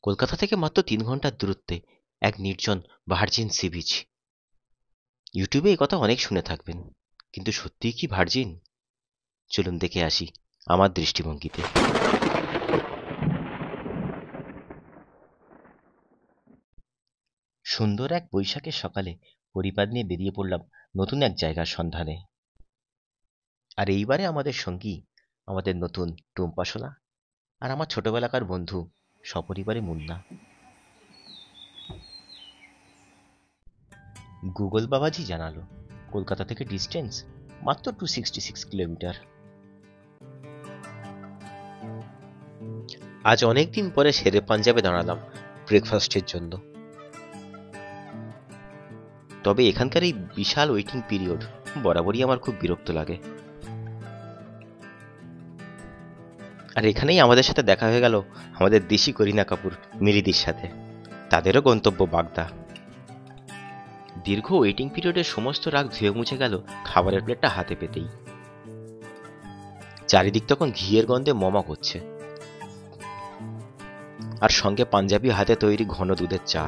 কলকাতা থেকে মাত্র 3 ঘন্টার দূরত্বে এক নির্জন ভার্জিন সি বিচ। ইউটিউবে এই কথা অনেক শুনে থাকবেন, কিন্তু সত্যিই কি ভার্জিন? চলুন দেখে আসি আমার দৃষ্টিভঙ্গিতে। সুন্দর এক বৈশাখের সকালে পরিবার নিয়ে বেরিয়ে পড়লাম নতুন এক জায়গার সন্ধানে। আর এইবারে আমাদের সঙ্গী আমাদের নতুন টুম্পাশোলা আর আমার ছোটবেলাকার বন্ধু সপরিবারে মুন্না। গুগল বাবাজি জানালো কলকাতা থেকে ডিস্টেন্স মাত্র 266 কিলোমিটার। আজ অনেক দিন পরে শেরে পাঞ্জাবে দাঁড়ালাম ব্রেকফাস্টের জন্য। তবে এখানকার এই বিশাল ওয়েটিং পিরিয়ড বরাবরই আমার খুব বিরক্ত লাগে। আর এখানেই আমাদের সাথে দেখা হয়ে গেল আমাদের দেশি করিনা কাপুর মিলিদির সাথে। তাদেরও গন্তব্য বাগদা। দীর্ঘ ওয়েটিং পিরিয়ডের সমস্ত রাগ ধুয়ে মুছে গেল খাবারের প্লেটটা হাতে পেতেই। চারিদিক তখন ঘিয়ের গন্ধে মমা করছে, আর সঙ্গে পাঞ্জাবি হাতে তৈরি ঘন দুধের চা।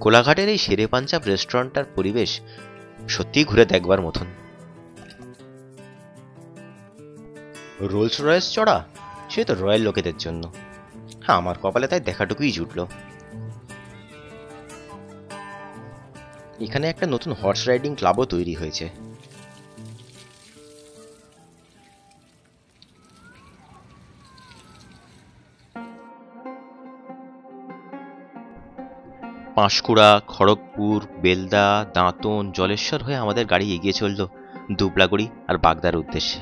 কোলাঘাটের এই শেরে পাঞ্জাব রেস্টুরেন্টটার পরিবেশ সত্যিই ঘুরে দেখবার মতন। রোলস রয়েস চড়া সে তো রয়্যাল লোকেদের জন্য। হ্যাঁ, আমার কপালে তাই দেখাটুকুই জুটল। এখানে একটা নতুন হর্স রাইডিং ক্লাবও তৈরি হয়েছে। পাঁশকুড়া, খড়গপুর, বেলদা, দাঁতন, জলেশ্বর হয়ে আমাদের গাড়ি এগিয়ে চলল দুবলাগুড়ি আর বাগদার উদ্দেশ্যে।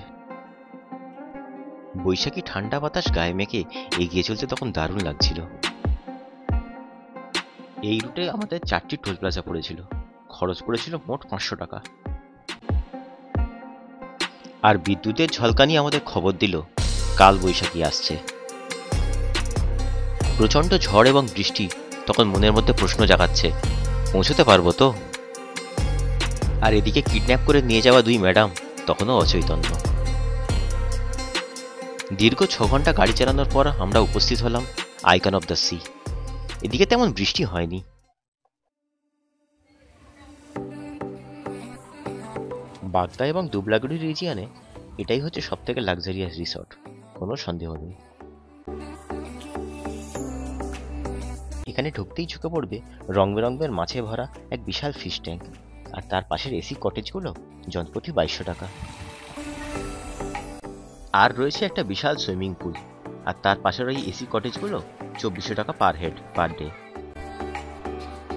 বৈশাখী ঠান্ডা বাতাস গায়ে মেখে এগিয়ে চলতে তখন দারুণ লাগছিল। এই রুটে আমাদের 4টি টোল প্লাজা পড়েছিল, খরচ পড়েছিল মোট 500 টাকা। আর বিদ্যুতের ঝলকানি আমাদের খবর দিল কাল বৈশাখী আসছে। প্রচন্ড ঝড় এবং বৃষ্টি তখন মনের মধ্যে প্রশ্ন জাগাচ্ছে, পৌঁছতে পারবো তো? আর এদিকে কিডন্যাপ করে নিয়ে যাওয়া 2 ম্যাডাম তখনও অচৈতন্য। দীর্ঘ 6 ঘন্টা গাড়ি চালানোর পর আমরা উপস্থিত হলাম আইকন অফ দ্য সি। এদিকে তেমন বৃষ্টি হয়নি। বাগদা এবং দুবলাগুড়ি রিজিয়নে এটাই হচ্ছে সব থেকে লাক্সারিয়াস রিসর্ট, কোনো সন্দেহ নেই। এখানে ঢুকতেই ঝুঁকে পড়বে রং বেরঙের মাছে ভরা এক বিশাল ফিশ ট্যাঙ্ক, আর তার পাশের এসি কটেজগুলো জনপ্রতি 2200 টাকা। আর রয়েছে একটা বিশাল সুইমিং পুল, আর তার পাশের ওই এসি কটেজগুলো 2400 টাকা পার হেড পার ডে।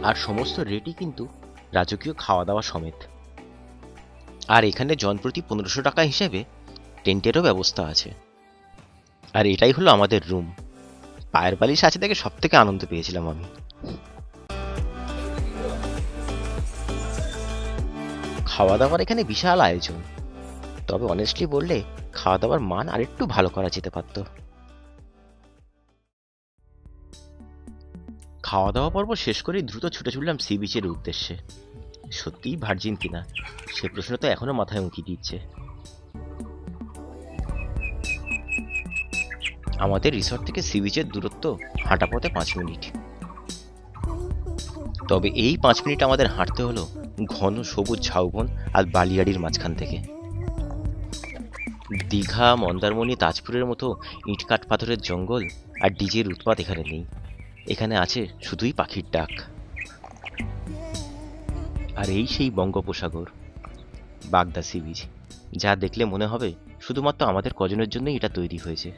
আর সমস্ত রেটই কিন্তু রাজকীয় খাওয়া দাওয়া সমেত। আর এখানে জনপ্রতি 1500 টাকা হিসেবে টেন্টেরও ব্যবস্থা আছে। আর এটাই হলো আমাদের রুম। পায়ের বালিশ আছে দেখে সব থেকে আনন্দ পেয়েছিলাম আমি। খাওয়া দাওয়ার এখানে বিশাল আয়োজন, তবে অনেস্টলি বললে খাওয়া দাওয়ার মান আরেকটু ভালো করা যেতে পারত। খাওয়া দাওয়া পর্ব শেষ করে দ্রুত ছুটে চললাম সি বিচের উদ্দেশ্যে। সত্যিই ভার্জিন কিনা সে প্রশ্ন তো এখনো মাথায় উঁকি দিচ্ছে। আমাদের রিসর্ট থেকে সি বিচের দূরত্ব হাঁটা পথে 5 মিনিট। তবে এই 5 মিনিট আমাদের হাঁটতে হলো ঘন সবুজ ঝাউবন আর বালিয়াড়ির মাঝখান থেকে। দীঘা, মন্দারমণি, তাজপুরের মতো ইটকাট পাথরের জঙ্গল আর ডিজের উৎপাত এখানে নেই। এখানে আছে শুধুই পাখির ডাক। আর এই সেই বঙ্গোপসাগর, বাগদা সি বিচ, যা দেখলে মনে হবে শুধুমাত্র আমাদের কজনের জন্যই এটা তৈরি হয়েছে।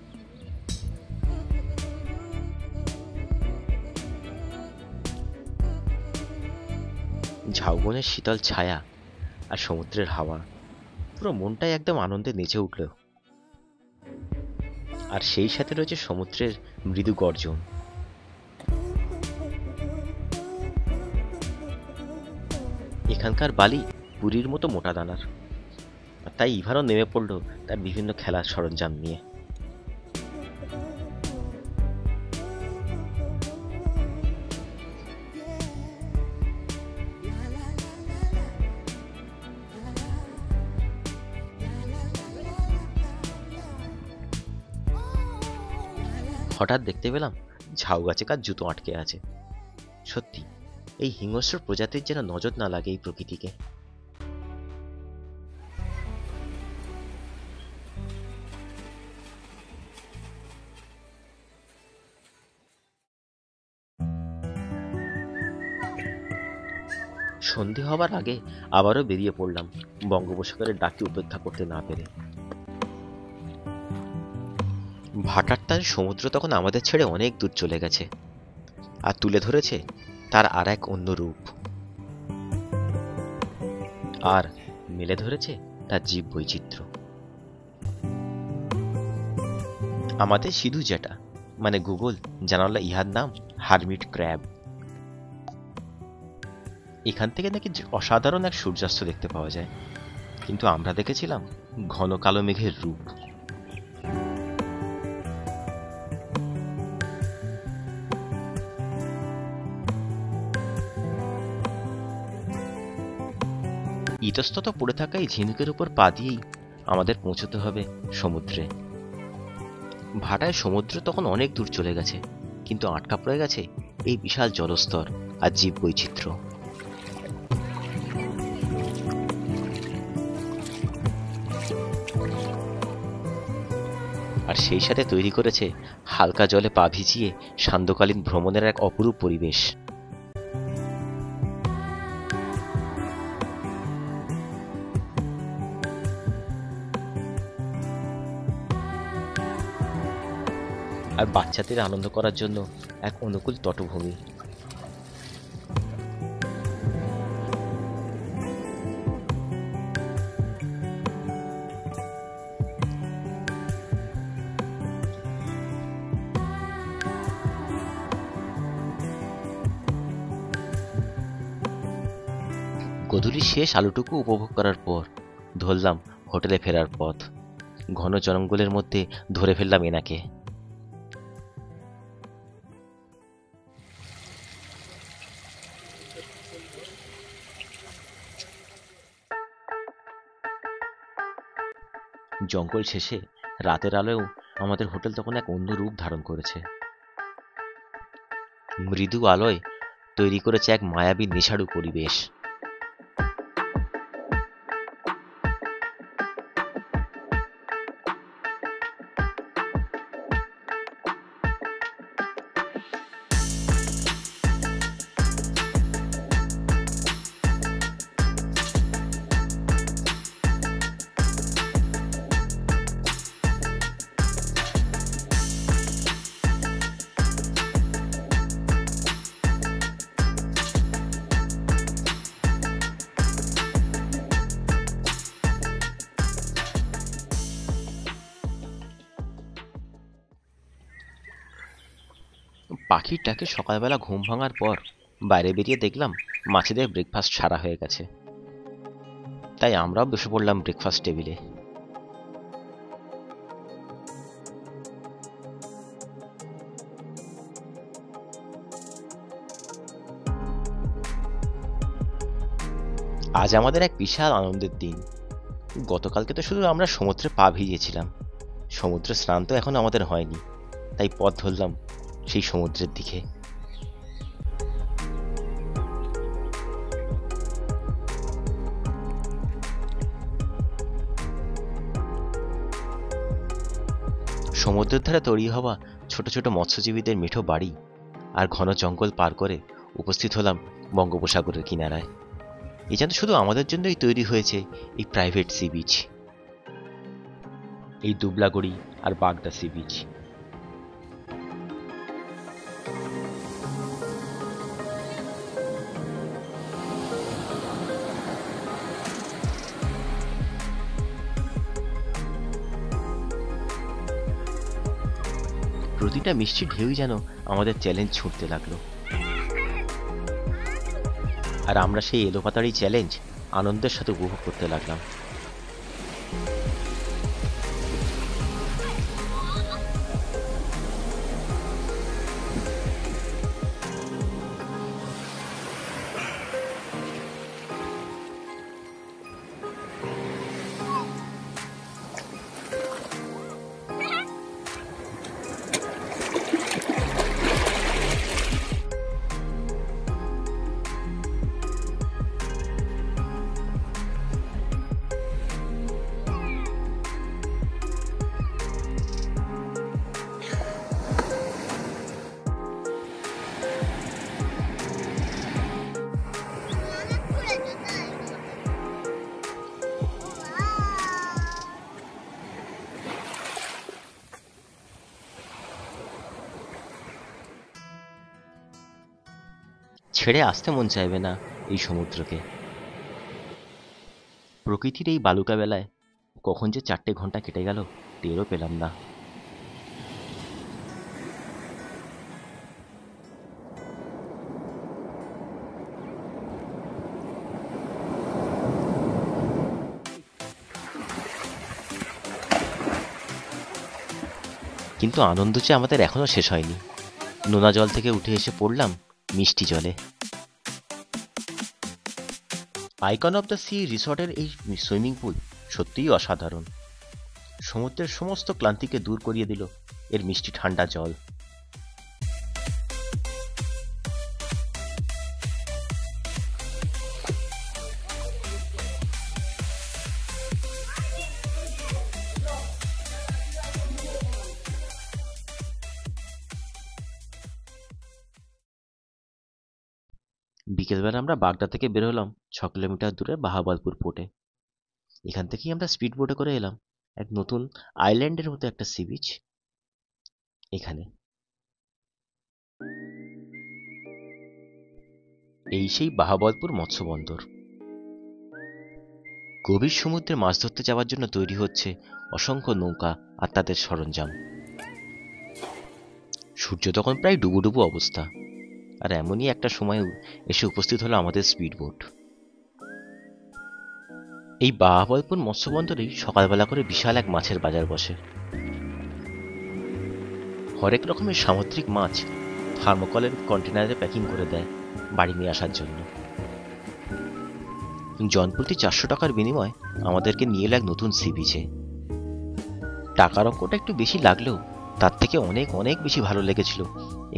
ঝাউবনের শীতল ছায়া আর সমুদ্রের হাওয়া, পুরো মনটাই একদম আনন্দে নেচে উঠল। আর সেই সাথে রয়েছে সমুদ্রের মৃদু গর্জন। এখানকার বালি পুরীর মতো মোটা দানার, আর তাই ইভানও নেমে পড়ল তার বিভিন্ন খেলার সরঞ্জাম নিয়ে। হঠাৎ দেখতে পেলাম ঝাউ গাছে কার জুতো আটকে আছে। সত্যি এই হিংস্র প্রজাতির যেন নজর না লাগে এই প্রকৃতিকে। সন্ধে হবার আগে আবারও বেরিয়ে পড়লাম বঙ্গোপসাগরের ডাকে উপেক্ষা করতে না পেরে। ভাটার টানে সমুদ্র তখন আমাদের ছেড়ে অনেক দূর চলে গেছে, আর তুলে ধরেছে তার আর এক অন্য রূপ, আর মেলে ধরেছে তার জীব বৈচিত্র্য। আমাদের সিধু যেটা মানে গুগল জানালা ইহার নাম হারমিট ক্র্যাব। এখান থেকে নাকি অসাধারণ এক সূর্যাস্ত দেখতে পাওয়া যায়, কিন্তু আমরা দেখেছিলাম ঘন কালো মেঘের রূপ। ইতস্তত পড়ে থাকা এই ঝিনুকের উপর পা দিয়েই আমাদের পৌঁছতে হবে সমুদ্রে। ভাটায় সমুদ্র তখন অনেক দূর চলে গেছে, কিন্তু আটকা পড়ে গেছে এই বিশাল জলস্তর আর জীব বৈচিত্র্য। আর সেই সাথে তৈরি করেছে হালকা জলে পা ভিজিয়ে সান্ধ্যকালীন ভ্রমণের এক অপরূপ পরিবেশ। আর বাচ্চাদের আনন্দ করার জন্য এক অনুকূল তটভূমি। গধূলির শেষ আলোটুকু উপভোগ করার পর ধরলাম হোটেলে ফেরার পথ। ঘন জঙ্গলের মধ্যে ধরে ফেললাম এনাকে। জঙ্গল শেষে রাতের আলোও আমাদের হোটেল তখন এক অন্য রূপ ধারণ করেছে। মৃদু আলোয় তৈরি করেছে এক মায়াবী নেশাড়ু পরিবেশ। পাখির ডাকে সকালবেলা ঘুম ভাঙার পর বাইরে বেরিয়ে দেখলাম মাছেদের ব্রেকফাস্ট সারা হয়ে গেছে, তাই আমরাও বসে পড়লাম ব্রেকফাস্ট টেবিলে। আজ আমাদের এক বিশাল আনন্দের দিন। গতকালকে তো শুধু আমরা সমুদ্রে পা ভিজিয়েছিলাম, সমুদ্র স্নান তো এখন আমাদের হয়নি, তাই পথ ধরলাম সেই সমুদ্রের দিকে। সমুদ্রের ধারে তৈরি হওয়া ছোট ছোট মৎস্যজীবীদের মিঠো বাড়ি আর ঘন জঙ্গল পার করে উপস্থিত হলাম বঙ্গোপসাগরের কিনারায়। এই যেন শুধু আমাদের জন্যই তৈরি হয়েছে এই প্রাইভেট সি বিচ, এই দুবলাগড়ি আর বাগদা সি বিচ। প্রতিটা মিষ্টি ঢেউই যেন আমাদের চ্যালেঞ্জ ছুঁড়তে লাগলো, আর আমরা সেই এলোপাতাড়ি চ্যালেঞ্জ আনন্দের সাথে উপভোগ করতে লাগলাম। ছেড়ে আসতে মন চাইবে না এই সমুদ্রকে। প্রকৃতির এই বালুকা বেলায় কখন যে 4টে ঘন্টা কেটে গেল টেরও পেলাম না। কিন্তু আনন্দ যে আমাদের এখনো শেষ হয়নি। নোনা জল থেকে উঠে এসে পড়লাম মিষ্টি জলে। আইকন অফ দ্য সি রিসর্টের এই সুইমিং পুল সত্যিই অসাধারণ। সমুদ্রের সমস্ত ক্লান্তিকে দূর করিয়ে দিল এর মিষ্টি ঠান্ডা জল। বিকেলবেলা আমরা বাগদা থেকে বের হলাম 6 কিলোমিটার দূরে বাহাওয়ালপুর পোর্টে। এখান থেকেই আমরা স্পিড বোটে করে এলাম এক নতুন আইল্যান্ডের মতো একটা সি বিচ। এখানে এই সেই বাহাওয়ালপুর মৎস্য বন্দর। গভীর সমুদ্রে মাছ ধরতে যাওয়ার জন্য তৈরি হচ্ছে অসংখ্য নৌকা আর তাদের সরঞ্জাম। সূর্য তখন প্রায় ডুবুডুবু অবস্থা, আর এমনই একটা সময় এসে উপস্থিত হলো আমাদের স্পিড বোট। এই বাহাওয়ালপুর মৎস্য বন্দরেই সকালবেলা করে বিশাল এক মাছের বাজার বসে। হরেক রকমের সামুদ্রিক মাছ থার্মোকলের কন্টেনারে প্যাকিং করে দেয় বাড়ি নিয়ে আসার জন্য। জনপ্রতি 400 টাকার বিনিময়ে আমাদেরকে নিয়ে এলো এক নতুন সি বিচে। টাকার অঙ্কটা একটু বেশি লাগলেও তার থেকে অনেক অনেক বেশি ভালো লেগেছিল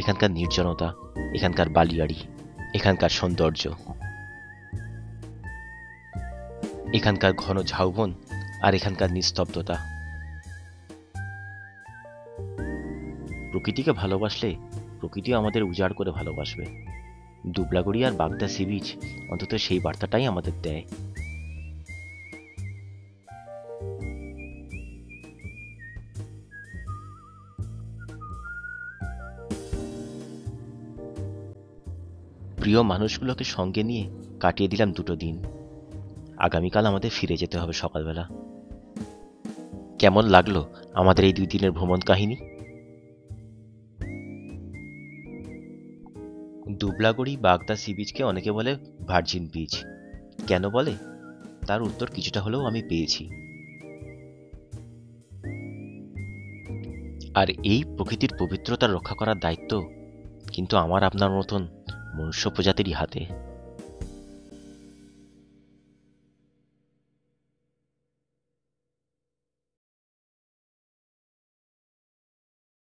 এখানকার নির্জনতা, এখানকার বালিয়াড়ি, এখানকার সৌন্দর্য, এখানকার ঘন ঝাউবন আর এখানকার নিস্তব্ধতা। প্রকৃতিকে ভালোবাসলে প্রকৃতিও আমাদের উজাড় করে ভালোবাসবে। দুবলাগড়ি আর বাগদা সি বিচ অন্তত সেই বার্তাটাই আমাদের দেয়। প্রিয় মানুষগুলোকে সঙ্গে নিয়ে কাটিয়ে দিলাম 2টো দিন। আগামীকাল আমাদের ফিরে যেতে হবে সকালবেলা। কেমন লাগলো আমাদের এই 2 দিনের ভ্রমণ কাহিনী? দুবলাগড়ি বাগদা সি বিচকে অনেকে বলে ভার্জিন বিচ। কেন বলে তার উত্তর কিছুটা হলেও আমি পেয়েছি। আর এই প্রকৃতির পবিত্রতা রক্ষা করার দায়িত্ব কিন্তু আমার আপনার মতন মনুষ্য প্রজাতিরই হাতে।